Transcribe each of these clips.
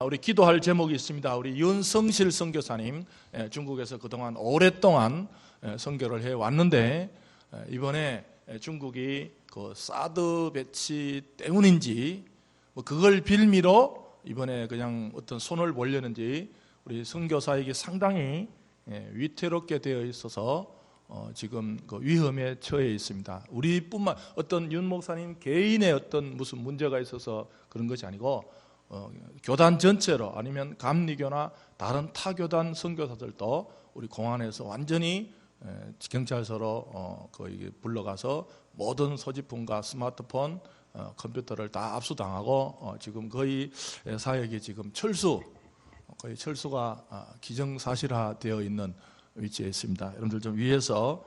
우리 기도할 제목이 있습니다. 우리 윤성실 선교사님, 중국에서 그동안 오랫동안 선교를 해왔는데 이번에 중국이 그 사드 배치 때문인지 그걸 빌미로 이번에 그냥 어떤 손을 보려는지 우리 선교사에게 상당히 위태롭게 되어 있어서 지금 그 위험에 처해 있습니다. 우리뿐만 어떤 윤 목사님 개인의 어떤 무슨 문제가 있어서 그런 것이 아니고 교단 전체로 아니면 감리교나 다른 타교단 선교사들도 우리 공안에서 완전히 경찰서로 불러가서 모든 소지품과 스마트폰, 컴퓨터를 다 압수당하고 지금 거의 사역이 지금 거의 철수가 기정사실화되어 있는 위치에 있습니다. 여러분들 좀 위해서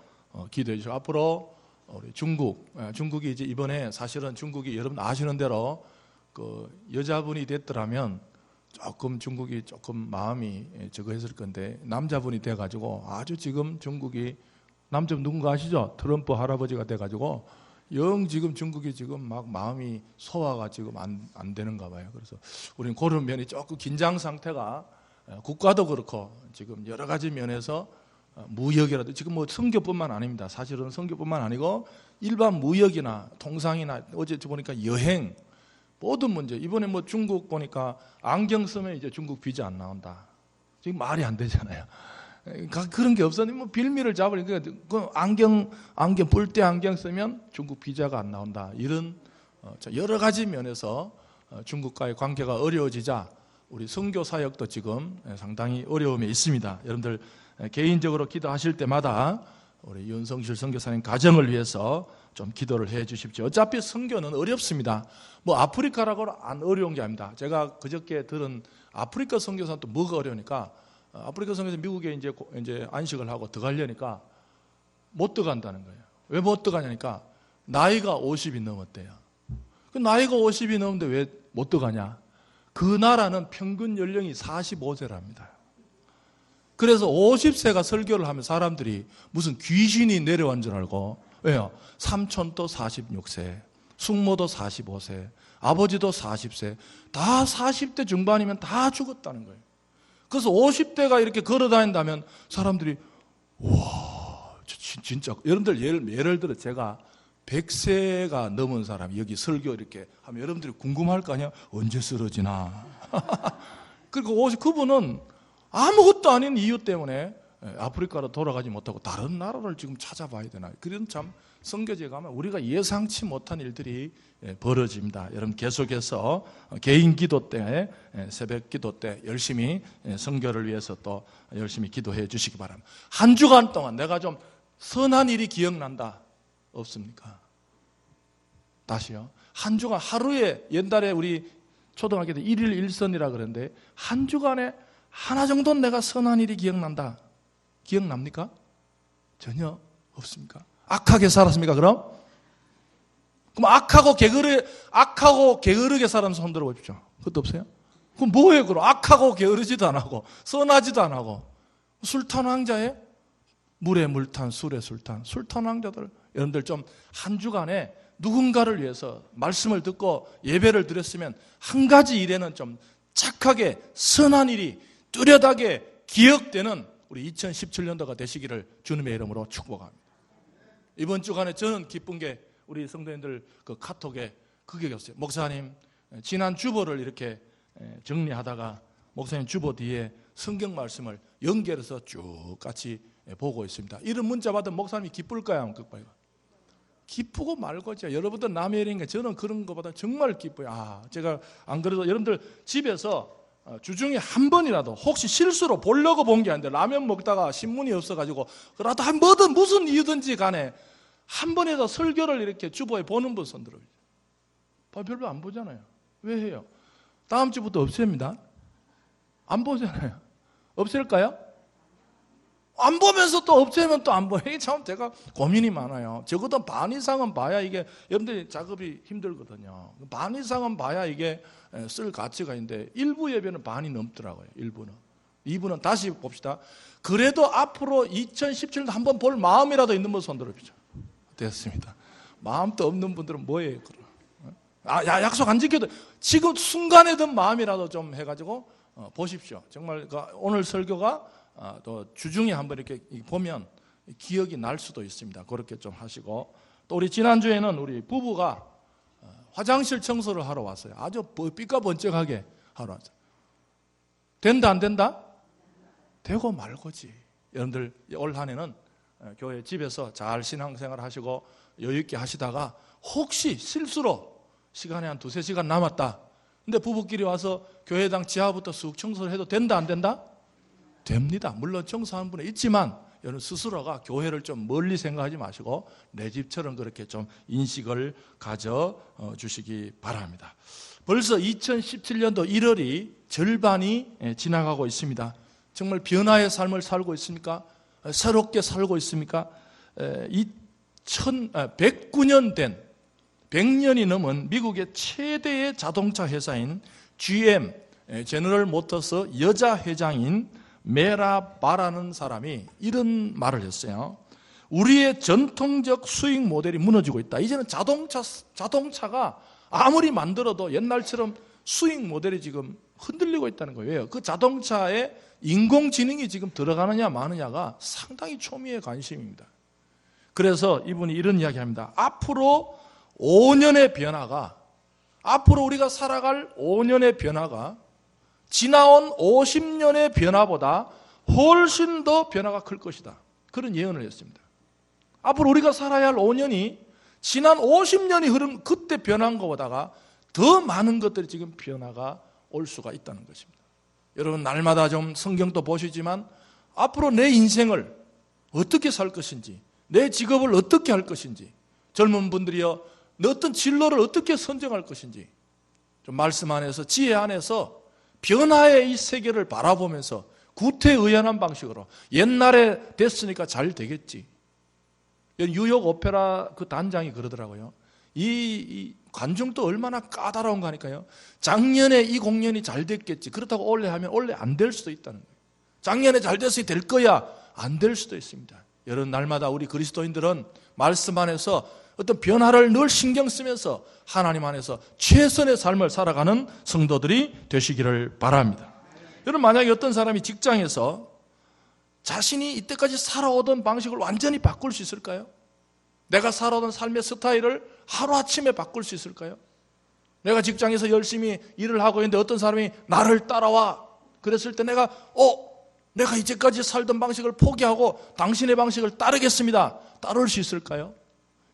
기도해 주시고 앞으로 우리 중국이 이제 이번에 사실은 중국이 여러분 아시는 대로 그 여자분이 됐더라면 조금 중국이 조금 마음이 저거 했을 건데 남자분이 돼가지고 아주 지금 중국이 남자 누군가 아시죠? 트럼프 할아버지가 돼가지고 영 지금 중국이 지금 막 마음이 소화가 지금 안 되는가 봐요. 그래서 우리는 그런 면이 조금 긴장 상태가 국가도 그렇고 지금 여러 가지 면에서 무역이라도 지금 뭐 선교뿐만 아닙니다. 사실은 선교뿐만 아니고 일반 무역이나 통상이나 어제 보니까 여행 모든 문제. 이번에 뭐 중국 보니까 안경 쓰면 이제 중국 비자 안 나온다. 지금 말이 안 되잖아요. 그런 게 없었는데 뭐 빌미를 잡으니까 그 안경 뿔대 안경 쓰면 중국 비자가 안 나온다. 이런 여러 가지 면에서 중국과의 관계가 어려워지자 우리 선교 사역도 지금 상당히 어려움에 있습니다. 여러분들 개인적으로 기도하실 때마다 우리 윤성실 선교사님 가정을 위해서 좀 기도를 해 주십시오. 어차피 선교는 어렵습니다. 뭐 아프리카라고 안 어려운 게 아닙니다. 제가 그저께 들은 아프리카 선교사는 또 뭐가 어려우니까 아프리카 선교사 미국에 이제 안식을 하고 들어가려니까 못 들어간다는 거예요. 왜 못 들어가냐니까 나이가 50이 넘었대요. 그 나이가 50이 넘는데 왜 못 들어가냐? 그 나라는 평균 연령이 45세랍니다. 그래서 50세가 설교를 하면 사람들이 무슨 귀신이 내려온 줄 알고, 왜요? 삼촌도 46세, 숙모도 45세, 아버지도 40세, 다 40대 중반이면 다 죽었다는 거예요. 그래서 50대가 이렇게 걸어 다닌다면 사람들이, 와, 진짜, 여러분들 예를 들어 제가 100세가 넘은 사람, 여기 설교 이렇게 하면 여러분들이 궁금할 거 아니야? 언제 쓰러지나? 그리고 그분은 아무것도 아닌 이유 때문에 아프리카로 돌아가지 못하고 다른 나라를 지금 찾아봐야 되나. 그런 참 선교지에 가면 우리가 예상치 못한 일들이 벌어집니다. 여러분 계속해서 개인 기도 때, 새벽 기도 때 열심히 선교를 위해서 또 열심히 기도해 주시기 바랍니다. 한 주간 동안 내가 좀 선한 일이 기억난다. 없습니까? 다시요. 한 주간 하루에 옛날에 우리 초등학교 때 1일 1선이라 그러는데 한 주간에 하나 정도는 내가 선한 일이 기억난다. 기억납니까? 전혀 없습니까? 악하게 살았습니까, 그럼? 그럼 악하고 게으르게 살아서 손 들어 보십시오. 그것도 없어요? 그럼 뭐예요, 그럼? 악하고 게으르지도 안 하고, 선하지도 안 하고. 술탄 왕자에? 물에 물탄, 술에 술탄. 술탄 왕자들. 여러분들 좀 한 주간에 누군가를 위해서 말씀을 듣고 예배를 드렸으면 한 가지 일에는 좀 착하게 선한 일이 뚜렷하게 기억되는 우리 2017년도가 되시기를 주님의 이름으로 축복합니다. 이번 주간에 저는 기쁜 게 우리 성도님들 그 카톡에 그게 없어요. 목사님, 지난 주보를 이렇게 정리하다가 목사님 주보 뒤에 성경 말씀을 연결해서 쭉 같이 보고 있습니다. 이런 문자 받으면 목사님이 기쁠까요? 안 기뻐요? 기쁘고 말고죠. 여러분들 남의 일인가 저는 그런 것보다 정말 기뻐요. 제가 안 그래도 여러분들 집에서 주중에 한 번이라도 혹시 실수로 보려고 본 게 아닌데 라면 먹다가 신문이 없어가지고 그래도 뭐든 무슨 이유든지 간에 한 번이라도 설교를 이렇게 주보에 보는 분 손 들어요. 별로 안 보잖아요. 왜 해요? 다음 주부터 없앱니다. 안 보잖아요. 없앨까요? 안 보면서 또 없애면 또 안 보여. 이게 참 제가 고민이 많아요. 적어도 반 이상은 봐야 이게 여러분들이 작업이 힘들거든요. 반 이상은 봐야 이게 쓸 가치가 있는데 일부 예배는 반이 넘더라고요. 일부는. 2부는 다시 봅시다. 그래도 앞으로 2017년 한번 볼 마음이라도 있는 분 손 들어보죠. 됐습니다. 마음도 없는 분들은 뭐예요? 그럼? 약속 안 지켜도 지금 순간에 든 마음이라도 좀 해가지고 보십시오. 정말 오늘 설교가 또 주중에 한번 이렇게 보면 기억이 날 수도 있습니다. 그렇게 좀 하시고, 또 우리 지난주에는 우리 부부가 화장실 청소를 하러 왔어요. 아주 삐까번쩍하게 하러 왔어요. 된다 안 된다? 되고 말고지. 여러분들 올 한 해는 교회 집에서 잘 신앙생활 하시고 여유 있게 하시다가 혹시 실수로 시간이 한 2-3시간 남았다. 근데 부부끼리 와서 교회당 지하부터 쑥 청소를 해도 된다 안 된다? 됩니다. 물론 청소하는 분이 있지만 여러분 스스로가 교회를 좀 멀리 생각하지 마시고 내 집처럼 그렇게 좀 인식을 가져 주시기 바랍니다. 벌써 2017년도 1월이 절반이 지나가고 있습니다. 정말 변화의 삶을 살고 있습니까? 새롭게 살고 있습니까? 109년 된 100년이 넘은 미국의 최대의 자동차 회사인 GM, 제너럴 모터스 여자 회장인 메라 바라는 사람이 이런 말을 했어요. 우리의 전통적 수익 모델이 무너지고 있다. 이제는 자동차가 아무리 만들어도 옛날처럼 수익 모델이 지금 흔들리고 있다는 거예요. 그 자동차에 인공지능이 지금 들어가느냐 마느냐가 상당히 초미의 관심입니다. 그래서 이분이 이런 이야기합니다. 앞으로 5년의 변화가, 앞으로 우리가 살아갈 5년의 변화가 지나온 50년의 변화보다 훨씬 더 변화가 클 것이다. 그런 예언을 했습니다. 앞으로 우리가 살아야 할 5년이 지난 50년이 흐른 그때 변한 것보다가 더 많은 것들이 지금 변화가 올 수가 있다는 것입니다. 여러분 날마다 좀 성경도 보시지만 앞으로 내 인생을 어떻게 살 것인지, 내 직업을 어떻게 할 것인지, 젊은 분들이여 내 어떤 진로를 어떻게 선정할 것인지 좀 말씀 안에서, 지혜 안에서 변화의 이 세계를 바라보면서 구태의연한 방식으로 옛날에 됐으니까 잘 되겠지. 뉴욕 오페라 그 단장이 그러더라고요. 이 관중도 얼마나 까다로운 거 하니까요. 작년에 이 공연이 잘 됐겠지. 그렇다고 올해 하면 올해 안 될 수도 있다는 거예요. 작년에 잘 됐으니 될 거야. 안 될 수도 있습니다. 여러분 날마다 우리 그리스도인들은 말씀 안에서 어떤 변화를 늘 신경 쓰면서 하나님 안에서 최선의 삶을 살아가는 성도들이 되시기를 바랍니다. 여러분 만약에 어떤 사람이 직장에서 자신이 이때까지 살아오던 방식을 완전히 바꿀 수 있을까요? 내가 살아오던 삶의 스타일을 하루아침에 바꿀 수 있을까요? 내가 직장에서 열심히 일을 하고 있는데 어떤 사람이 나를 따라와. 그랬을 때 내가 이제까지 살던 방식을 포기하고 당신의 방식을 따르겠습니다. 따를 수 있을까요?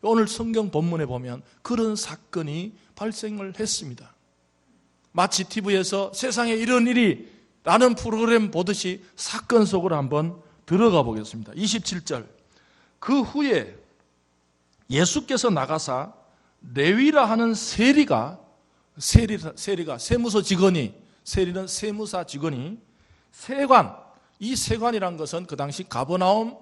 오늘 성경 본문에 보면 그런 사건이 발생을 했습니다. 마치 TV에서 세상에 이런 일이 라는 프로그램 보듯이 사건 속으로 한번 들어가 보겠습니다. 27절. 그 후에 예수께서 나가사 레위라 하는 세리가 세무서 직원이, 세리는 세무사 직원이 세관, 이 세관이란 것은 그 당시 가버나움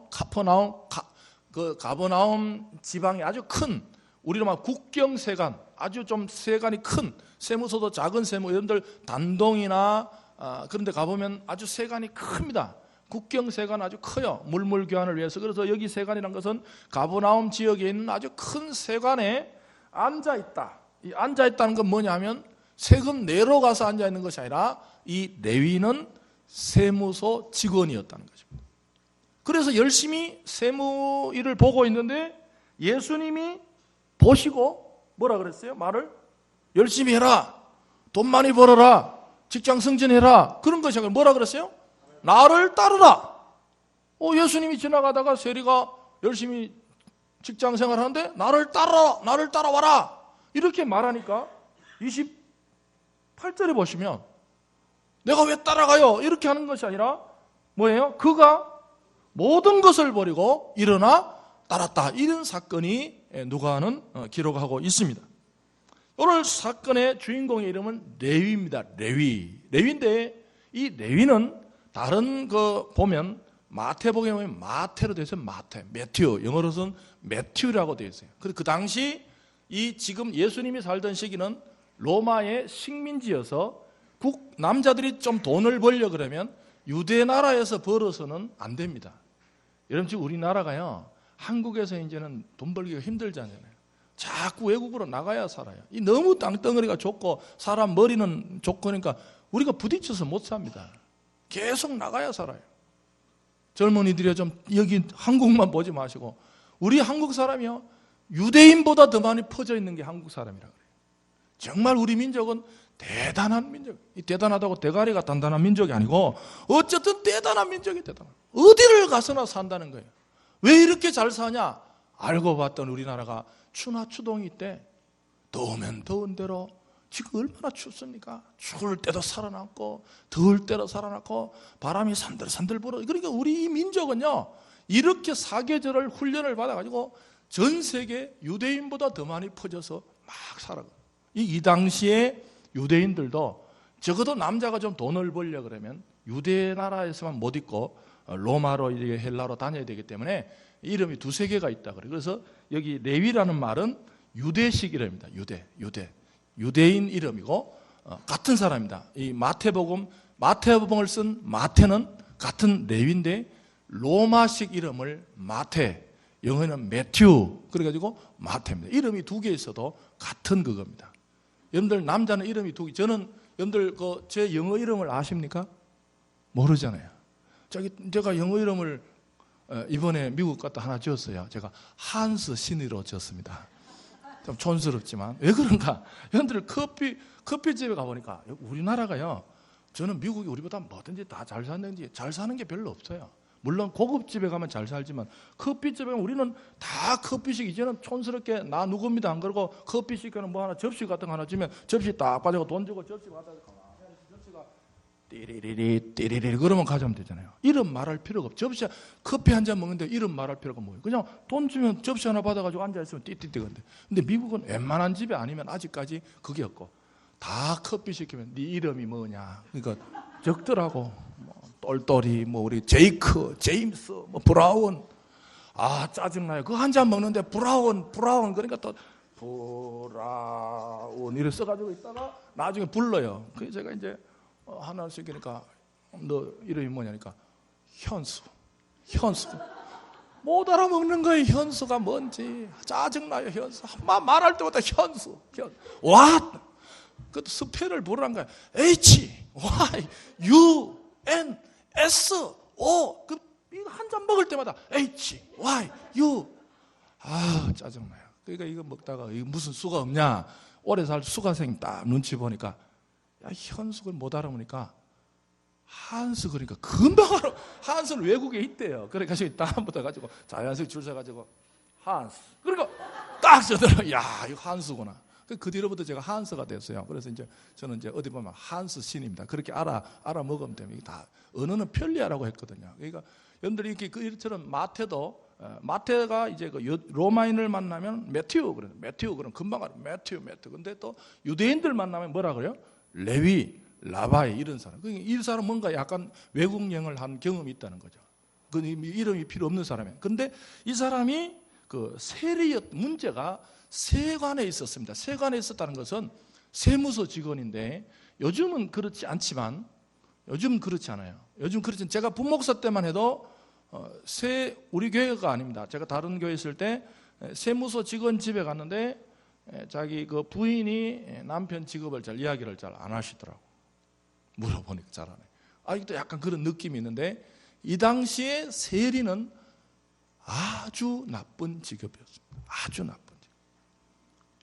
지방이 아주 큰, 우리로 말하면 국경세관, 아주 좀 세관이 큰, 세무서도 작은 세무, 여러분들 단동이나 그런 데 가보면 아주 세관이 큽니다. 국경세관 아주 커요. 물물 교환을 위해서. 그래서 여기 세관이란 것은 가버나움 지역에 있는 아주 큰 세관에 앉아있다. 이 앉아있다는 건 뭐냐면 세금 내러 가서 앉아있는 것이 아니라 이 레위는 세무서 직원이었다는 것입니다. 그래서 열심히 세무 일을 보고 있는데 예수님이 보시고 뭐라 그랬어요? 말을 열심히 해라, 돈 많이 벌어라, 직장 승진해라, 그런 것이 아니라 뭐라 그랬어요? 나를 따르라. 예수님이 지나가다가 세리가 열심히 직장 생활하는데 나를 따라와라 이렇게 말하니까 28절에 보시면 내가 왜 따라가요? 이렇게 하는 것이 아니라 뭐예요? 그가 모든 것을 버리고 일어나 따랐다. 이런 사건이 누가는 기록하고 있습니다. 오늘 사건의 주인공의 이름은 레위입니다. 레위인데 이 레위는 다른 거 보면 마태복음에 보면 마태로 되어 있어요. 매튜, 영어로는 매튜라고 되어 있어요. 그 당시 이 지금 예수님이 살던 시기는 로마의 식민지여서 남자들이 좀 돈을 벌려 그러면 유대 나라에서 벌어서는 안 됩니다. 여러분 지금 우리나라가요, 한국에서 이제는 돈 벌기가 힘들잖아요. 자꾸 외국으로 나가야 살아요. 이 너무 땅덩어리가 좁고 사람 머리는 좁으니까 우리가 부딪혀서 못 삽니다. 계속 나가야 살아요. 젊은이들이 좀 여기 한국만 보지 마시고 우리 한국 사람이요 유대인보다 더 많이 퍼져 있는 게 한국 사람이라 그래요. 정말 우리 민족은 대단한 민족. 이 대단하다고 대가리가 단단한 민족이 아니고 어쨌든 대단한 민족이 대단한. 어디를 가서나 산다는 거예요. 왜 이렇게 잘 사냐? 알고 봤더니 우리나라가 추나 추동이 있대. 더우면 더운 대로 지금 얼마나 춥습니까? 추울 때도 살아남고 더울 때도 살아남고 바람이 산들산들 불어. 그러니까 우리 이 민족은요 이렇게 사계절을 훈련을 받아가지고 전 세계 유대인보다 더 많이 퍼져서 막 살아가요. 이 당시에 유대인들도 적어도 남자가 좀 돈을 벌려 그러면 유대 나라에서만 못 있고 로마로 헬라로 다녀야 되기 때문에 이름이 두세 개가 있다 그래요. 그래서 여기 레위라는 말은 유대식 이름입니다. 유대인 이름이고 같은 사람입니다. 이 마태복음을 쓴 마태는 같은 레위인데 로마식 이름을 마태, 영어는 매튜 그래가지고 마태입니다. 이름이 두 개 있어도 같은 그겁니다. 여러분들 남자는 이름이 두 개. 저는 여러분들 제 영어 이름을 아십니까? 모르잖아요. 제가 영어 이름을 이번에 미국 갔다 하나 지었어요. 제가 한스 신이로 지었습니다. 좀 촌스럽지만 왜 그런가? 여러분들 커피집에 가보니까 우리나라가요. 저는 미국이 우리보다 뭐든지 다 잘 사는지 잘 사는 게 별로 없어요. 물론 고급집에 가면 잘 살지만 커피집에 가면 우리는 다 커피식 이제는 촌스럽게 나 누굽니다 안 그러고 커피 시켜는 뭐 하나 접시 같은 거 하나 주면 접시 딱 가지고 돈 주고 접시 갖다 접시가 띠리리리 그러면 가져오면 되잖아요. 이름 말할 필요가 없어. 접시 커피 한 잔 먹는데 이름 말할 필요가 뭐예요? 그냥 돈 주면 접시 하나 받아가지고 앉아있으면 띠띠띠건데 근데 미국은 웬만한 집에 아니면 아직까지 그게 없고 다 커피 시키면 네 이름이 뭐냐 그러니까 적더라고. 똘똘이 뭐 우리 제이크, 제임스, 뭐 브라운. 아 짜증나요. 그거 한 잔 먹는데 브라운 그러니까 또 브라운 이렇게 써가지고 있다가 나중에 불러요. 그래서 제가 이제 하나 시키니까 너 이름이 뭐냐니까 현수. 못 알아먹는 거예요. 현수가 뭔지 짜증나요. 현수 말할 때마다 현수. 와 그것도 스펠을 부르란 거야. H Y U N S O 이거 한 잔 먹을 때마다 H Y U 짜증나요. 그러니까 이거 먹다가 이거 무슨 수가 없냐? 오래 살 수가생 딱 눈치 보니까 야 현숙을 못 알아보니까 한수 그러니까 금방 알아. 한수는 외국에 있대요. 그러니까 다음부터 가지고 자연스럽게 줄 서가지고 한수. 그러니까 딱 저더라고. 야 이거 한수구나. 그 뒤로부터 제가 한스가 됐어요. 그래서 이제 저는 이제 어디 보면 한스 신입니다. 그렇게 알아 먹으면 됩니다. 다 언어는 편리하라고 했거든요. 그러니까 여러분들이 이렇게 이처럼 마태가 이제 로마인을 만나면 매튜 그래요. 매튜 그럼 금방 알아. 매튜. 근데 또 유대인들 만나면 뭐라 그래요? 레위, 라바이 이런 사람. 그러니까 이 사람 뭔가 약간 외국 여행을 한 경험이 있다는 거죠. 그 이름이 필요 없는 사람이에요. 근데 이 사람이 그 세리였 문제가 세관에 있었습니다. 세관에 있었다는 것은 세무서 직원인데 요즘은 그렇지 않지만 요즘 그렇지 않아요. 요즘 그렇지 제가 부목사 때만 해도 우리 교회가 아닙니다. 제가 다른 교회 있을 때 세무서 직원 집에 갔는데 자기 그 부인이 남편 직업을 이야기를 잘 안 하시더라고. 물어보니까 잘 안 해. 아직도 약간 그런 느낌이 있는데 이 당시에 세리는 아주 나쁜 직업이었습니다. 아주 나쁜.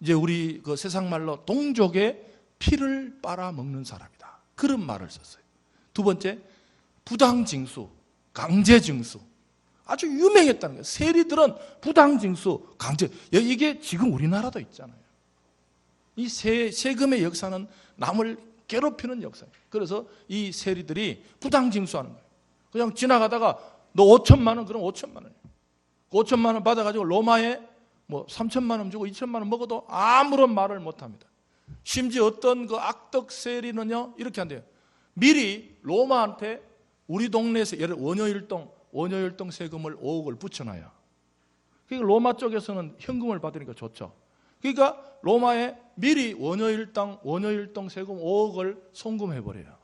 이제 우리 그 세상 말로 동족의 피를 빨아먹는 사람이다. 그런 말을 썼어요. 두 번째, 부당징수, 강제징수. 아주 유명했다는 거예요. 세리들은 부당징수, 강제. 이게 지금 우리나라도 있잖아요. 이 세금의 역사는 남을 괴롭히는 역사예요. 그래서 이 세리들이 부당징수하는 거예요. 그냥 지나가다가 너 5천만 원, 그럼 5천만 원이에요. 5천만 원 받아가지고 로마에 뭐 3천만 원 주고 2천만 원 먹어도 아무런 말을 못합니다. 심지어 어떤 그 악덕 세리는요 이렇게 한대요. 미리 로마한테 우리 동네에서 예를 원효일동 세금을 5억을 붙여놔요. 그러니까 로마 쪽에서는 현금을 받으니까 좋죠. 그러니까 로마에 미리 원효일동 세금 5억을 송금해버려요.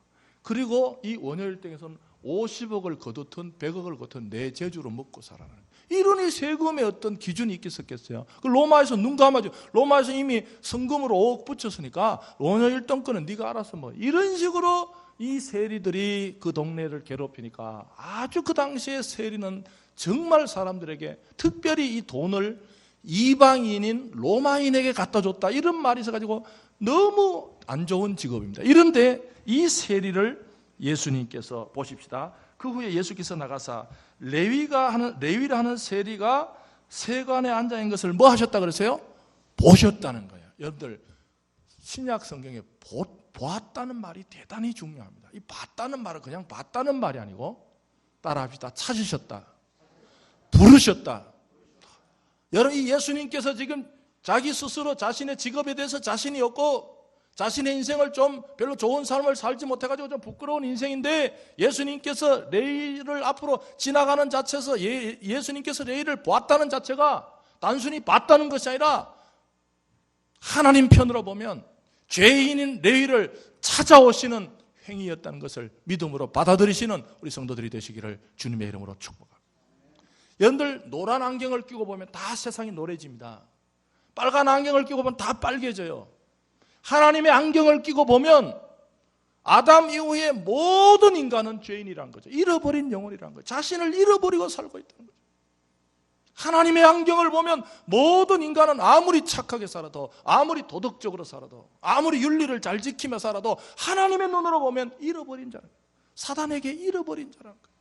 그리고 이 원효일동에서는 50억을 거두든 100억을 거두든 내 재주로 먹고 살아라. 이러니 세금에 어떤 기준이 있겠었겠어요? 그 로마에서 눈 감아줘. 로마에서 이미 성금으로 5억 붙였으니까 로마 1등권은 네가 알아서 뭐 이런 식으로 이 세리들이 그 동네를 괴롭히니까 아주 그 당시에 세리는 정말 사람들에게 특별히 이 돈을 이방인인 로마인에게 갖다 줬다 이런 말이 있어가지고 너무 안 좋은 직업입니다. 이런데 이 세리를 예수님께서 보십시다. 그 후에 예수께서 나가사 레위라 하는 세리가 세관에 앉아 있는 것을 뭐 하셨다 그러세요? 보셨다는 거예요. 여러분들 신약 성경에 보았다는 말이 대단히 중요합니다. 이 봤다는 말은 그냥 봤다는 말이 아니고 따라합시다. 찾으셨다. 부르셨다. 여러분 이 예수님께서 지금 자기 스스로 자신의 직업에 대해서 자신이 없고 자신의 인생을 좀 별로 좋은 삶을 살지 못해가지고 좀 부끄러운 인생인데 예수님께서 레위를 앞으로 지나가는 자체에서 예수님께서 레위를 보았다는 자체가 단순히 봤다는 것이 아니라 하나님 편으로 보면 죄인인 레위를 찾아오시는 행위였다는 것을 믿음으로 받아들이시는 우리 성도들이 되시기를 주님의 이름으로 축복합니다. 여러분들 노란 안경을 끼고 보면 다 세상이 노래집니다. 빨간 안경을 끼고 보면 다 빨개져요. 하나님의 안경을 끼고 보면 아담 이후에 모든 인간은 죄인이란 거죠. 잃어버린 영혼이란 거죠. 자신을 잃어버리고 살고 있다는 거죠. 하나님의 안경을 보면 모든 인간은 아무리 착하게 살아도 아무리 도덕적으로 살아도 아무리 윤리를 잘 지키며 살아도 하나님의 눈으로 보면 잃어버린 자라는 거예요. 사단에게 잃어버린 자라는 거예요.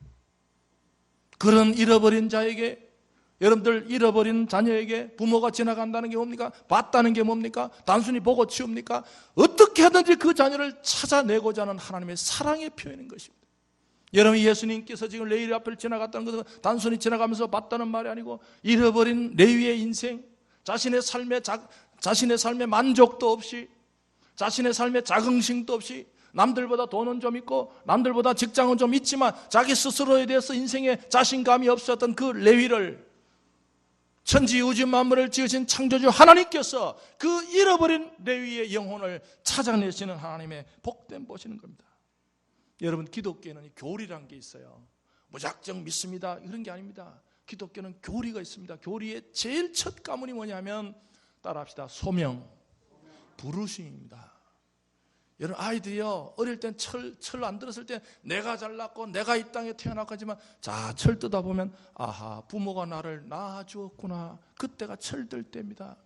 그런 잃어버린 자에게 여러분들 잃어버린 자녀에게 부모가 지나간다는 게 뭡니까? 봤다는 게 뭡니까? 단순히 보고 치웁니까? 어떻게 하든지 그 자녀를 찾아내고자 하는 하나님의 사랑의 표현인 것입니다. 여러분 예수님께서 지금 레위 앞을 지나갔다는 것은 단순히 지나가면서 봤다는 말이 아니고 잃어버린 레위의 인생, 자신의 삶에 만족도 없이 자신의 삶에 자긍심도 없이 남들보다 돈은 좀 있고 남들보다 직장은 좀 있지만 자기 스스로에 대해서 인생에 자신감이 없었던 그 레위를 천지우주 만물을 지으신 창조주 하나님께서 그 잃어버린 레위의 영혼을 찾아내시는 하나님의 복된 보시는 겁니다. 여러분 기독교에는 교리란 게 있어요. 무작정 믿습니다 이런 게 아닙니다. 기독교는 교리가 있습니다. 교리의 제일 첫 가문이 뭐냐면 따라합시다. 소명, 부르심입니다. 여러분 아이들이요 어릴 땐 철 안 들었을 때 내가 잘났고 내가 이 땅에 태어났고 하지만 자 철 뜯다 보면 아하 부모가 나를 낳아주었구나. 그때가 철 들 때입니다.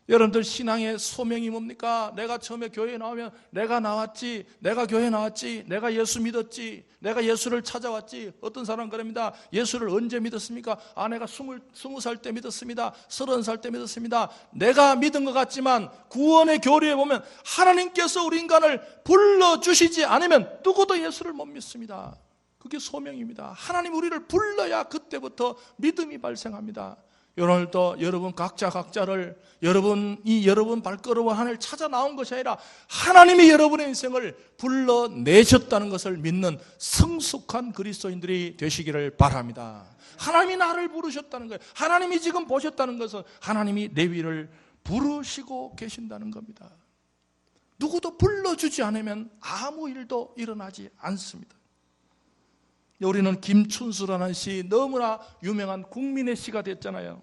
여러분들 신앙의 소명이 뭡니까? 내가 처음에 교회에 나오면 내가 나왔지, 내가 교회에 나왔지, 내가 예수 믿었지, 내가 예수를 찾아왔지. 어떤 사람은 그럽니다. 예수를 언제 믿었습니까? 내가 20살 때 믿었습니다. 30살 때 믿었습니다. 내가 믿은 것 같지만 구원의 교리에 보면 하나님께서 우리 인간을 불러주시지 않으면 누구도 예수를 못 믿습니다. 그게 소명입니다. 하나님 우리를 불러야 그때부터 믿음이 발생합니다. 오늘도 여러분 각자를 여러분 발걸음을 하늘 찾아 나온 것이 아니라 하나님이 여러분의 인생을 불러내셨다는 것을 믿는 성숙한 그리스도인들이 되시기를 바랍니다. 하나님이 나를 부르셨다는 거예요. 하나님이 지금 보셨다는 것은 하나님이 레위를 부르시고 계신다는 겁니다. 누구도 불러주지 않으면 아무 일도 일어나지 않습니다. 우리는 김춘수라는 시 너무나 유명한 국민의 시가 됐잖아요.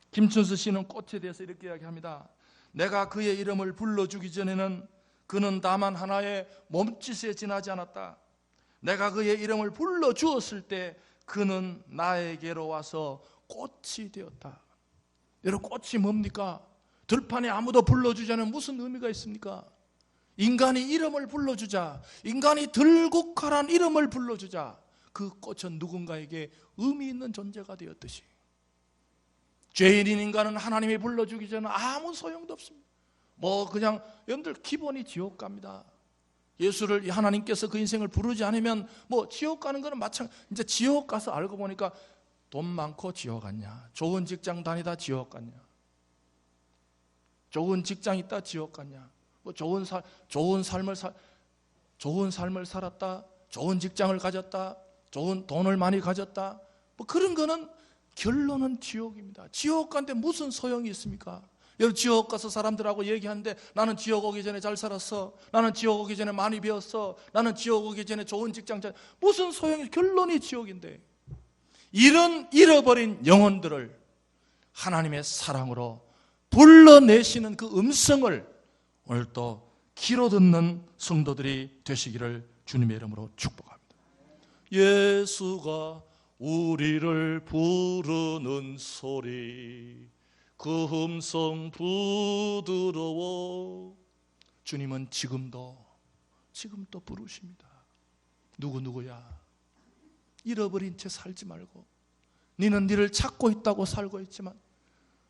김춘수 씨는 꽃에 대해서 이렇게 이야기합니다. 내가 그의 이름을 불러주기 전에는 그는 다만 하나의 몸짓에 지나지 않았다. 내가 그의 이름을 불러주었을 때 그는 나에게로 와서 꽃이 되었다. 여러분 꽃이 뭡니까? 들판에 아무도 불러주지 않으면 무슨 의미가 있습니까? 인간이 이름을 불러주자, 인간이 들고 가란 이름을 불러주자, 그 꽃은 누군가에게 의미 있는 존재가 되었듯이 죄인인 인간은 하나님이 불러주기 전에 아무 소용도 없습니다. 그냥 여러분들 기본이 지옥 갑니다. 예수를 하나님께서 그 인생을 부르지 않으면 지옥 가는 거는 마찬가지. 이제 지옥 가서 알고 보니까 돈 많고 지옥 갔냐, 좋은 직장 다니다 지옥 갔냐, 좋은 직장 있다 지옥 갔냐, 좋은 삶을 살았다, 좋은 직장을 가졌다, 좋은 돈을 많이 가졌다, 그런 거는 결론은 지옥입니다. 지옥 간데 무슨 소용이 있습니까? 여러분 지옥 가서 사람들하고 얘기하는데 나는 지옥 오기 전에 잘 살았어, 나는 지옥 오기 전에 많이 배웠어, 나는 지옥 오기 전에 좋은 직장 잘, 무슨 소용이, 결론이 지옥인데. 이런 잃어버린 영혼들을 하나님의 사랑으로 불러내시는 그 음성을 오늘 또 귀로 듣는 성도들이 되시기를 주님의 이름으로 축복합니다. 예수가 우리를 부르는 소리, 그 음성 부드러워. 주님은 지금도 부르십니다. 누구야? 잃어버린 채 살지 말고, 너는 네를 찾고 있다고 살고 있지만,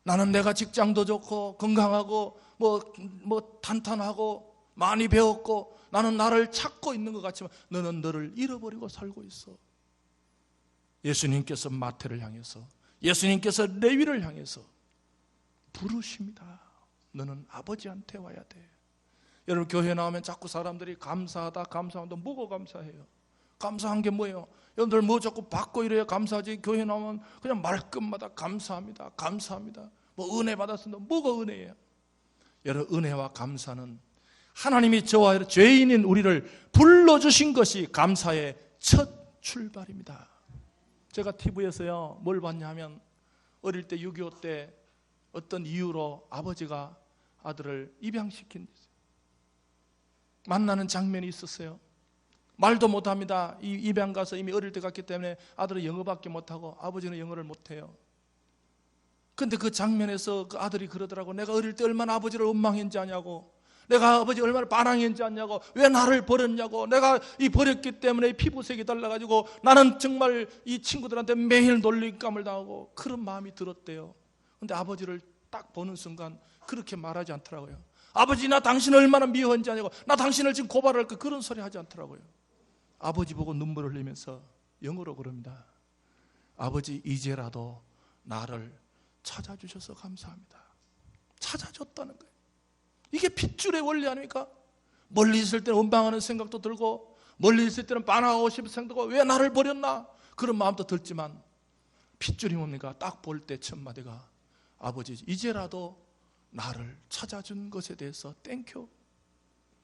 나는 내가 직장도 좋고 건강하고 뭐 탄탄하고 많이 배웠고 나는 나를 찾고 있는 것 같지만 너는 너를 잃어버리고 살고 있어. 예수님께서 마태를 향해서, 예수님께서 레위를 향해서 부르십니다. 너는 아버지한테 와야 돼. 여러분 교회 나오면 자꾸 사람들이 감사하다 뭐가 감사해요? 감사한 게 뭐예요? 여러분들 뭐 자꾸 받고 이래야 감사하지. 교회 나오면 그냥 말끝마다 감사합니다, 감사합니다, 뭐 은혜 받았습니다. 뭐가 은혜예요? 여러분 은혜와 감사는 하나님이 저와 죄인인 우리를 불러주신 것이 감사의 첫 출발입니다. 제가 TV에서요 뭘 봤냐 하면, 어릴 때 6.25 때 어떤 이유로 아버지가 아들을 입양시킨 만나는 장면이 있었어요. 말도 못합니다. 입양 가서 이미 어릴 때 갔기 때문에 아들은 영어밖에 못하고 아버지는 영어를 못해요. 근데 그 장면에서 그 아들이 그러더라고. 내가 어릴 때 얼마나 아버지를 원망했는지 아냐고, 내가 아버지 얼마나 반항했는지 아냐고, 왜 나를 버렸냐고, 내가 이 버렸기 때문에 피부색이 달라가지고 나는 정말 이 친구들한테 매일 놀림감을 당하고, 그런 마음이 들었대요. 근데 아버지를 딱 보는 순간 그렇게 말하지 않더라고요. 아버지 나 당신을 얼마나 미워한지 아냐고, 나 당신을 지금 고발할 거, 그런 소리 하지 않더라고요. 아버지 보고 눈물을 흘리면서 영어로 그럽니다. 아버지 이제라도 나를 찾아주셔서 감사합니다. 찾아줬다는 거예요. 이게 핏줄의 원리 아닙니까? 멀리 있을 때는 원망하는 생각도 들고, 멀리 있을 때는 반항하고 싶은 생각도 들고, 왜 나를 버렸나 그런 마음도 들지만, 핏줄이 뭡니까? 딱 볼 때 첫 마디가 아버지 이제라도 나를 찾아준 것에 대해서 땡큐.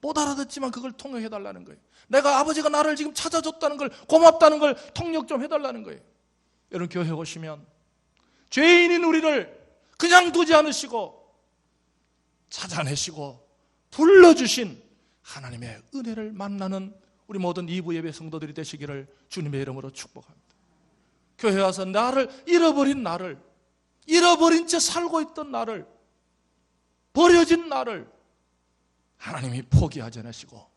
못 알아듣지만 그걸 통역해달라는 거예요. 내가 아버지가 나를 지금 찾아줬다는 걸, 고맙다는 걸 통역 좀 해달라는 거예요. 여러분 교회 오시면 죄인인 우리를 그냥 두지 않으시고 찾아내시고 불러주신 하나님의 은혜를 만나는 우리 모든 2부 예배 성도들이 되시기를 주님의 이름으로 축복합니다. 교회 와서 나를 잃어버린 채 살고 있던 나를, 버려진 나를 하나님이 포기하지 않으시고,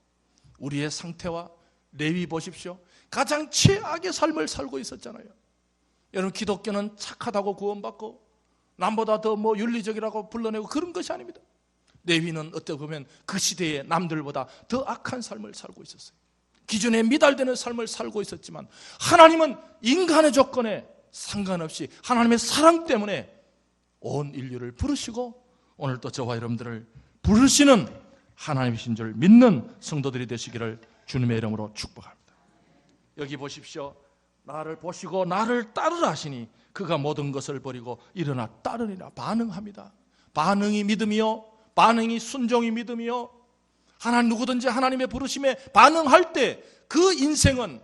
우리의 상태와 레위 보십시오. 가장 최악의 삶을 살고 있었잖아요. 여러분 기독교는 착하다고 구원받고 남보다 더 윤리적이라고 불러내고 그런 것이 아닙니다. 레위는 어떻게 보면 그 시대의 남들보다 더 악한 삶을 살고 있었어요. 기존에 미달되는 삶을 살고 있었지만, 하나님은 인간의 조건에 상관없이 하나님의 사랑 때문에 온 인류를 부르시고 오늘도 저와 여러분들을 부르시는 하나님이신 줄 믿는 성도들이 되시기를 주님의 이름으로 축복합니다. 여기 보십시오. 나를 보시고 나를 따르라 하시니 그가 모든 것을 버리고 일어나 따르니라. 반응합니다. 반응이 믿음이요, 반응이 순종이 믿음이요. 하나님 누구든지 하나님의 부르심에 반응할 때 그 인생은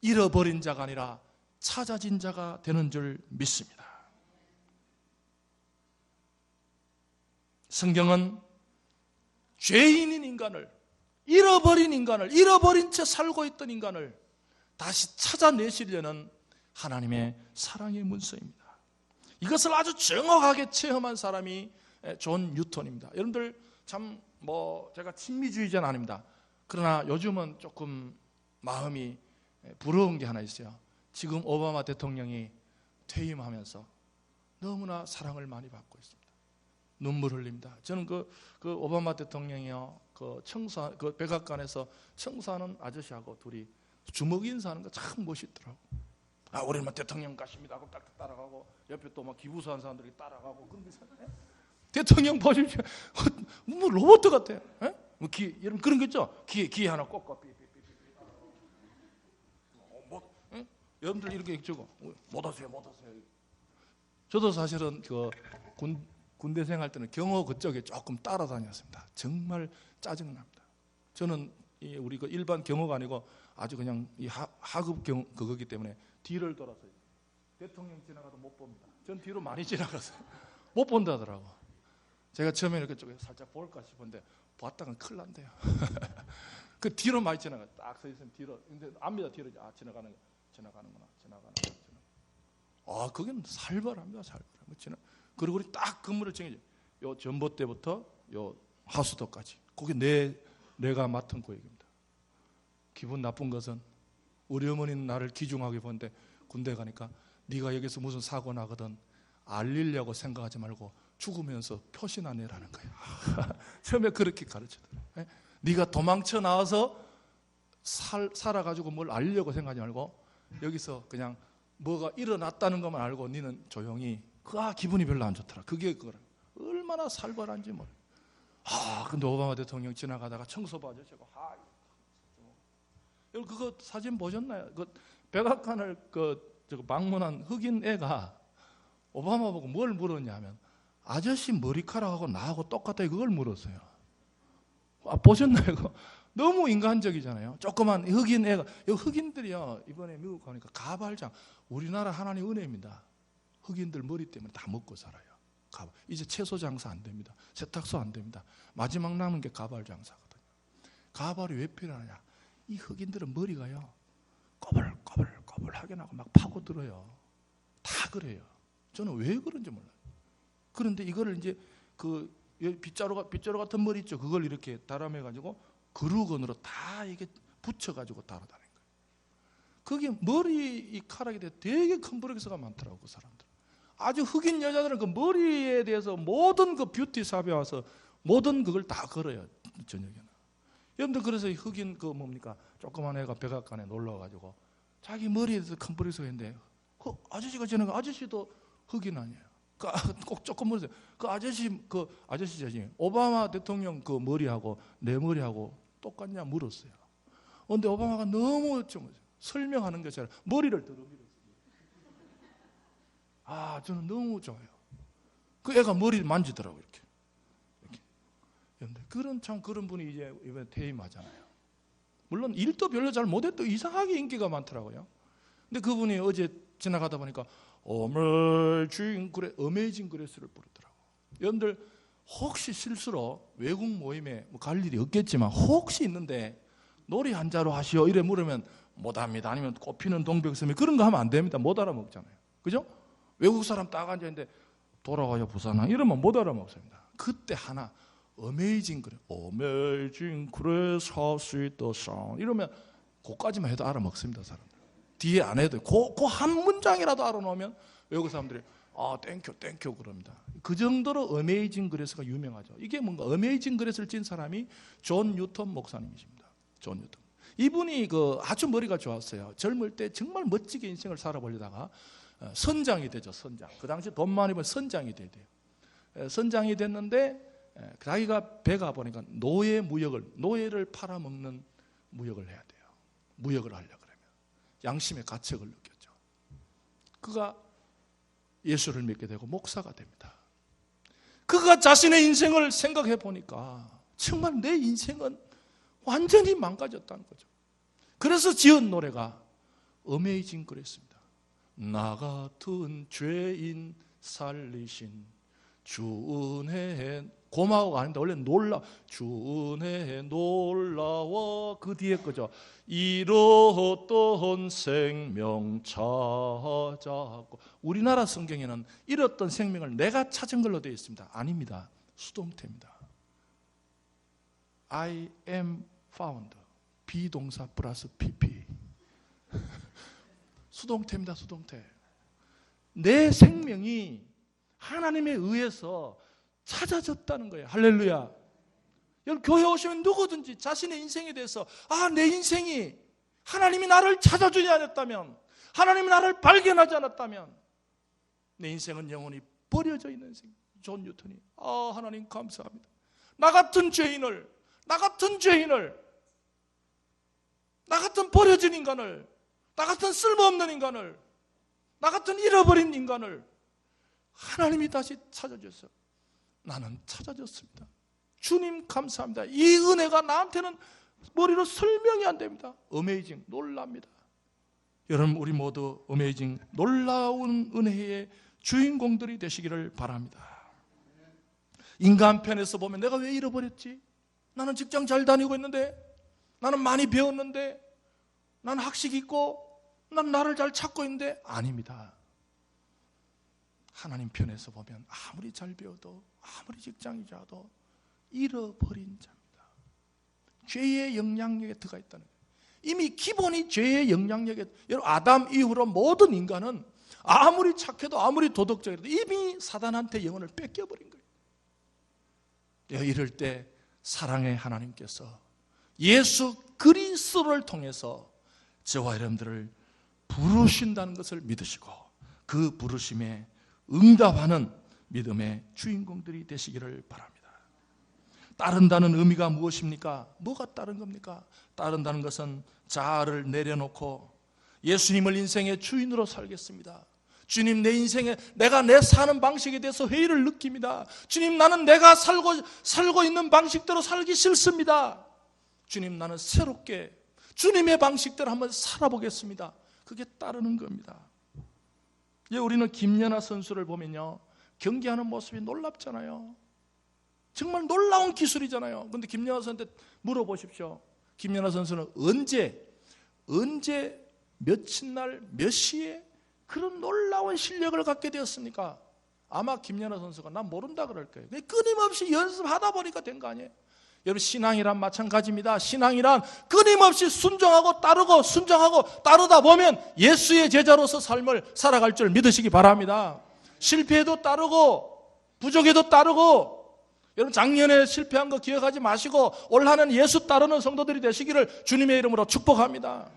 잃어버린 자가 아니라 찾아진 자가 되는 줄 믿습니다. 성경은 죄인인 인간을, 잃어버린 채 살고 있던 인간을 다시 찾아내시려는 하나님의 사랑의 문서입니다. 이것을 아주 정확하게 체험한 사람이 존 뉴턴입니다. 여러분들 참 제가 친미주의자는 아닙니다. 그러나 요즘은 조금 마음이 부러운 게 하나 있어요. 지금 오바마 대통령이 퇴임하면서 너무나 사랑을 많이 받고 있습니다. 눈물 흘립니다. 저는 그 오바마 대통령이요, 그 백악관에서 청소하는 아저씨하고 둘이 주먹 인사하는 거 참 멋있더라고. 우리는 대통령 가십니다 하고 딱 따라가고, 옆에 또 기부수한 사람들이 따라가고, 그런 게 있잖아요. 대통령 보십시오. 로봇 같아요. 여러분 그런 거 있죠? 귀에 하나 꽂고 여러분들 이렇게 적어. 못 하세요. 저도 사실은 군대 생활 때는 경호 그쪽에 조금 따라다녔습니다. 정말 짜증납니다. 저는 우리 그 일반 경호가 아니고 아주 그냥 이 하급 그거기 때문에 뒤를 돌아서 대통령 지나가도 못 봅니다. 전 뒤로 많이 지나갔어요. 못 본다더라고. 제가 처음에 이렇게 쪽에 살짝 볼까 싶은데 봤다가 큰일 난대요. 그 뒤로 많이 지나가. 딱 서 있으면 뒤로. 근데 압니다. 뒤로 지나가는구나. 그건 살벌합니다. 그리고 우리 딱 근무를 정해줘. 요 전봇대부터 요 하수도까지. 그게 내가 맡은 구역입니다. 기분 나쁜 것은 우리 어머니는 나를 귀중하게 보는데 군대 가니까 네가 여기서 무슨 사고 나거든 알리려고 생각하지 말고 죽으면서 표시나 내라는 거예요. 처음에 그렇게 가르치더라고요. 네가 도망쳐 나와서 살아가지고 뭘 알리려고 생각하지 말고 여기서 그냥 뭐가 일어났다는 것만 알고 너는 조용히. 기분이 별로 안 좋더라. 그게 그거라. 얼마나 살벌한지 몰라. 근데 오바마 대통령 지나가다가 청소부 아저씨가 그거 사진 보셨나요? 그 백악관을 방문한 흑인 애가 오바마 보고 뭘 물었냐면 아저씨 머리카락하고 나하고 똑같다 그걸 물었어요. 보셨나요? 그거? 너무 인간적이잖아요. 조그만 흑인 애가. 흑인들이요 이번에 미국 가니까 가발장. 우리나라 하나님 은혜입니다. 흑인들 머리 때문에 다 먹고 살아요. 이제 채소 장사 안 됩니다. 세탁소 안 됩니다. 마지막 남은 게 가발 장사거든요. 가발이 왜 필요하냐? 이 흑인들은 머리가요 꼬불꼬불꼬불하게 나고 막 파고들어요. 다 그래요. 저는 왜 그런지 몰라요. 그런데 이거를 이제 그 빗자루 같은 머리 있죠. 그걸 이렇게 다람해가지고 그루건으로 다 이게 붙여가지고 달아다니는 거예요. 그게 머리 카락이 되게 컴플렉스가 많더라고 그 사람들. 아주 흑인 여자들은 그 머리에 대해서 모든 그 뷰티 샵에 와서 모든 그걸 다 걸어요 저녁에는. 여러분들 그래서 흑인 그 뭡니까 조그만 애가 백악관에 놀러 와가지고 자기 머리에 대해서 컴플렉스가 있는데 그 아저씨가 저녁에 아저씨도 흑인 아니에요. 꼭 조금 물으세요. 그 아저씨 오바마 대통령 그 머리하고 내 머리하고 똑같냐 물었어요. 그런데 오바마가 너무 좀 설명하는 것처럼 머리를 들어밀었어요. 저는 너무 좋아요. 그 애가 머리를 만지더라고요. 이렇게. 그런 분이 이제 이번에 퇴임하잖아요. 물론 일도 별로 잘 못해도 이상하게 인기가 많더라고요. 근데 그분이 어제 지나가다 보니까 어메이징 그레스를 부르더라고요. 여러분들 혹시 실수로 외국 모임에 갈 일이 없겠지만 혹시 있는데 노래 한 자로 하시오 이래 물으면 못합니다. 아니면 꽃피는 동백섬이 그런 거 하면 안 됩니다. 못 알아먹잖아요. 그죠? 외국 사람 딱 앉아있는데 돌아가요 부산항 이러면 못 알아먹습니다. 그때 하나 어메이징 그레스 하우스 있더 사운드 이러면 그까지만 해도 알아먹습니다. 사람들 뒤에 안 해도 그 한 문장이라도 알아놓으면 외국 사람들이 땡큐 그럽니다. 그 정도로 어메이징 그레스가 유명하죠. 이게 뭔가 어메이징 그레스를 찐 사람이 존 뉴턴 목사님이십니다. 존 뉴턴. 이분이 아주 머리가 좋았어요. 젊을 때 정말 멋지게 인생을 살아보려다가 선장이 되죠. 선장. 그 당시 돈 많이 번 선장이 돼야 돼요. 선장이 됐는데 자기가 배가 보니까 노예를 팔아먹는 무역을 해야 돼요. 무역을 하려고 그러면 양심의 가책을 느꼈죠. 그가 예수를 믿게 되고 목사가 됩니다. 그가 자신의 인생을 생각해 보니까 정말 내 인생은 완전히 망가졌다는 거죠. 그래서 지은 노래가 어메이징 그랬습니다. 나 같은 죄인 살리신 주 은혜에 고마워가 아닌데 원래 주 은혜에 놀라워 그 뒤에 거죠. 잃었던 생명 찾았고 우리나라 성경에는 잃었던 생명을 내가 찾은 걸로 되어 있습니다. 아닙니다. 수동태입니다. I am found 비동사 플러스 PP 수동태입니다. 수동태. 내 생명이 하나님에 의해서 찾아졌다는 거예요. 할렐루야. 여러분 교회 오시면 누구든지 자신의 인생에 대해서 내 인생이 하나님이 나를 찾아주지 않았다면 하나님이 나를 발견하지 않았다면 내 인생은 영원히 버려져 있는 인생. 존 뉴턴이 하나님 감사합니다. 나 같은 죄인을 나 같은 버려진 인간을 나 같은 쓸모없는 인간을 나 같은 잃어버린 인간을 하나님이 다시 찾아주셨어요. 나는 찾아졌습니다. 주님 감사합니다. 이 은혜가 나한테는 머리로 설명이 안 됩니다. 어메이징, 놀랍니다. 여러분, 우리 모두 어메이징, 놀라운 은혜의 주인공들이 되시기를 바랍니다. 인간 편에서 보면 내가 왜 잃어버렸지? 나는 직장 잘 다니고 있는데, 나는 많이 배웠는데, 나는 학식 있고, 난 나를 잘 찾고 있는데. 아닙니다. 하나님 편에서 보면 아무리 잘 배워도, 아무리 직장이 좋아도 잃어버린 자입니다. 죄의 영향력에 들어가 있다는 거예요. 이미 기본이 죄의 영향력에, 여러분, 아담 이후로 모든 인간은 아무리 착해도 아무리 도덕적이라도 이미 사단한테 영혼을 뺏겨버린 거예요. 이럴 때 사랑의 하나님께서 예수 그리스도를 통해서 저와 여러분들을 부르신다는 것을 믿으시고, 그 부르심에 응답하는 믿음의 주인공들이 되시기를 바랍니다. 따른다는 의미가 무엇입니까? 뭐가 따른 겁니까? 따른다는 것은 자아를 내려놓고 예수님을 인생의 주인으로 살겠습니다. 주님, 내 인생에 내가 내 사는 방식에 대해서 회의를 느낍니다. 주님, 나는 내가 살고 있는 방식대로 살기 싫습니다. 주님, 나는 새롭게 주님의 방식대로 한번 살아보겠습니다. 그게 따르는 겁니다. 우리는 김연아 선수를 보면요, 경기하는 모습이 놀랍잖아요. 정말 놀라운 기술이잖아요. 그런데 김연아 선수한테 물어보십시오. 김연아 선수는 언제 며칠 날 몇 시에 그런 놀라운 실력을 갖게 되었습니까? 아마 김연아 선수가 난 모른다 그럴 거예요. 끊임없이 연습하다 보니까 된 거 아니에요? 여러분, 신앙이란 마찬가지입니다. 신앙이란 끊임없이 순종하고 따르고 순종하고 따르다 보면 예수의 제자로서 삶을 살아갈 줄 믿으시기 바랍니다. 실패해도 따르고 부족해도 따르고, 여러분, 작년에 실패한 거 기억하지 마시고 올 한해는 예수 따르는 성도들이 되시기를 주님의 이름으로 축복합니다.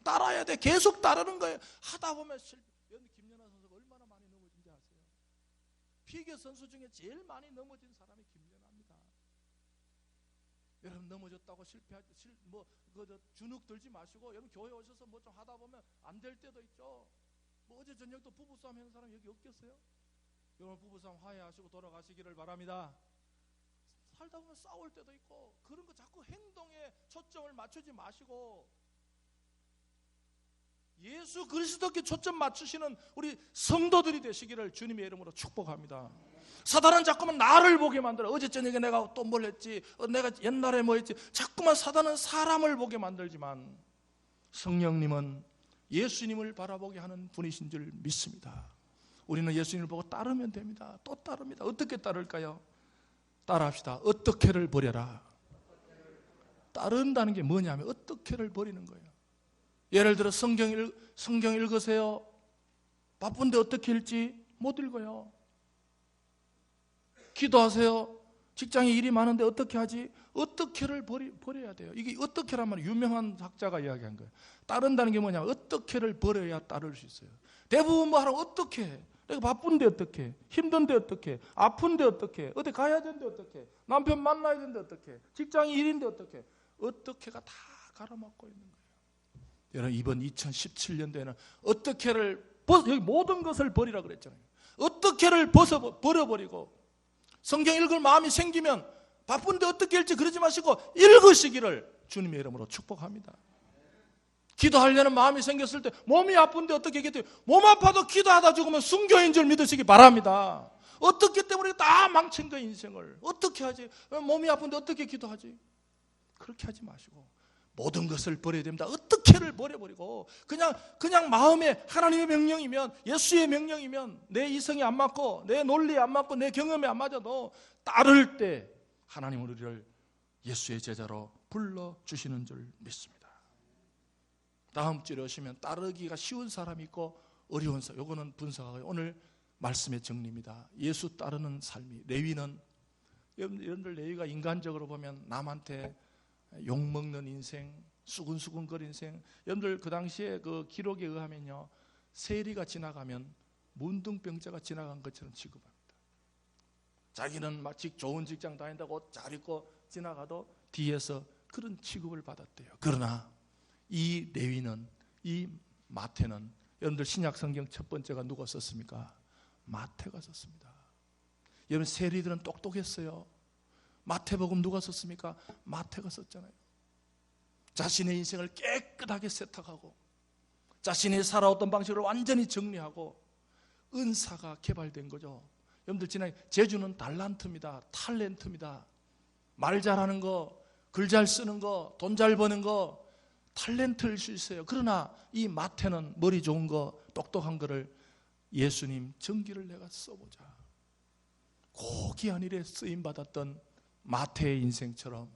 따라야 돼. 계속 따르는 거예요. 하다 보면 여러분, 김연아 선수가 얼마나 많이 넘어진지 아세요? 피겨 선수 중에 제일 많이 넘어진 사람이 김연아입니다. 여러분, 넘어졌다고 주눅 들지 마시고, 여러분, 교회 오셔서 뭐 좀 하다 보면 안 될 때도 있죠. 어제 저녁도 부부싸움 하는 사람 여기 없겠어요? 여러분, 부부싸움 화해하시고 돌아가시기를 바랍니다. 살다 보면 싸울 때도 있고, 그런 거 자꾸 행동에 초점을 맞추지 마시고 예수 그리스도께 초점 맞추시는 우리 성도들이 되시기를 주님의 이름으로 축복합니다. 사단은 자꾸만 나를 보게 만들어. 어제 저녁에 내가 또 뭘 했지, 내가 옛날에 뭐 했지. 자꾸만 사단은 사람을 보게 만들지만 성령님은 예수님을 바라보게 하는 분이신 줄 믿습니다. 우리는 예수님을 보고 따르면 됩니다. 또 따릅니다. 어떻게 따를까요? 따라합시다. 어떻게를 버려라. 따른다는 게 뭐냐면 어떻게를 버리는 거예요. 예를 들어 성경 읽으세요. 바쁜데 어떻게 읽지? 못 읽어요. 기도하세요. 직장에 일이 많은데 어떻게 하지? 어떻게를 버려야 돼요. 이게 어떻게란 유명한 학자가 이야기한 거예요. 따른다는 게 뭐냐면 어떻게를 버려야 따를 수 있어요. 대부분 뭐 하라고 어떻게 해? 내가 바쁜데 어떻게? 힘든데 어떻게? 아픈데 어떻게? 어디 가야 되는데 어떻게? 남편 만나야 되는데 어떻게? 직장이 일인데 어떻게? 어떻게가 다 가로막고 있는 거예요. 여러분, 이번 2017년도에는 어떻게를 여기 모든 것을 버리라 그랬잖아요. 어떻게를 버려버리고 성경 읽을 마음이 생기면 바쁜데 어떻게 읽지 그러지 마시고 읽으시기를 주님의 이름으로 축복합니다. 기도하려는 마음이 생겼을 때 몸이 아픈데 어떻게 기도해요? 몸 아파도 기도하다 죽으면 순교인 줄 믿으시기 바랍니다. 어떻게 때문에 다 망친 거예요, 인생을. 어떻게 하지? 몸이 아픈데 어떻게 기도하지? 그렇게 하지 마시고 모든 것을 버려야 됩니다. 어떻게를 버려버리고 그냥 마음에 하나님의 명령이면, 예수의 명령이면 내 이성이 안 맞고 내 논리에 안 맞고 내 경험에 안 맞아도 따를 때 하나님은 우리를 예수의 제자로 불러주시는 줄 믿습니다. 다음 주에 오시면 따르기가 쉬운 사람이 있고 어려운 사람, 요거는 분석하고요. 오늘 말씀의 정리입니다. 예수 따르는 삶이, 레위는, 여러분들 레위가 인간적으로 보면 남한테 욕먹는 인생, 수근수근거리는 인생. 여러분들 그 당시에 그 기록에 의하면요, 세리가 지나가면 문둥병자가 지나간 것처럼 취급합니다. 자기는 마치 좋은 직장 다닌다고 옷 잘 입고 지나가도 뒤에서 그런 취급을 받았대요. 그러나 이 레위는, 이 마태는, 여러분들 신약 성경 첫 번째가 누가 썼습니까? 마태가 썼습니다. 여러분 세리들은 똑똑했어요. 마태복음 누가 썼습니까? 마태가 썼잖아요. 자신의 인생을 깨끗하게 세탁하고 자신이 살아왔던 방식을 완전히 정리하고 은사가 개발된 거죠. 여러분들 지난 제주는 달란트입니다. 탤런트입니다. 말 잘하는 거, 글 잘 쓰는 거, 돈 잘 버는 거 탤런트일 수 있어요. 그러나 이 마태는 머리 좋은 거, 똑똑한 거를 예수님 전기를 내가 써보자. 고귀한 일에 쓰임받았던 마태의 인생처럼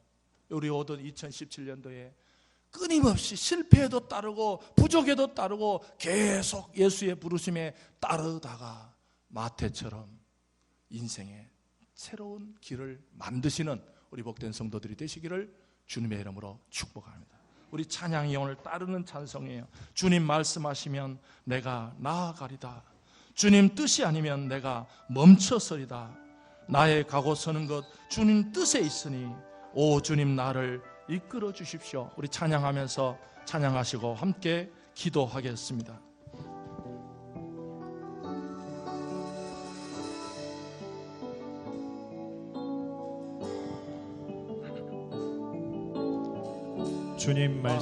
우리 오던 2017년도에 끊임없이 실패에도 따르고 부족에도 따르고 계속 예수의 부르심에 따르다가 마태처럼 인생의 새로운 길을 만드시는 우리 복된 성도들이 되시기를 주님의 이름으로 축복합니다. 우리 찬양이 오늘 따르는 찬송이에요. 주님 말씀하시면 내가 나아가리다. 주님 뜻이 아니면 내가 멈춰서리다. 나의 가고 서는 것 주님 뜻에 있으니 오 주님 나를 이끌어 주십시오. 우리 찬양하면서 찬양하시고 함께 기도하겠습니다. 주님 말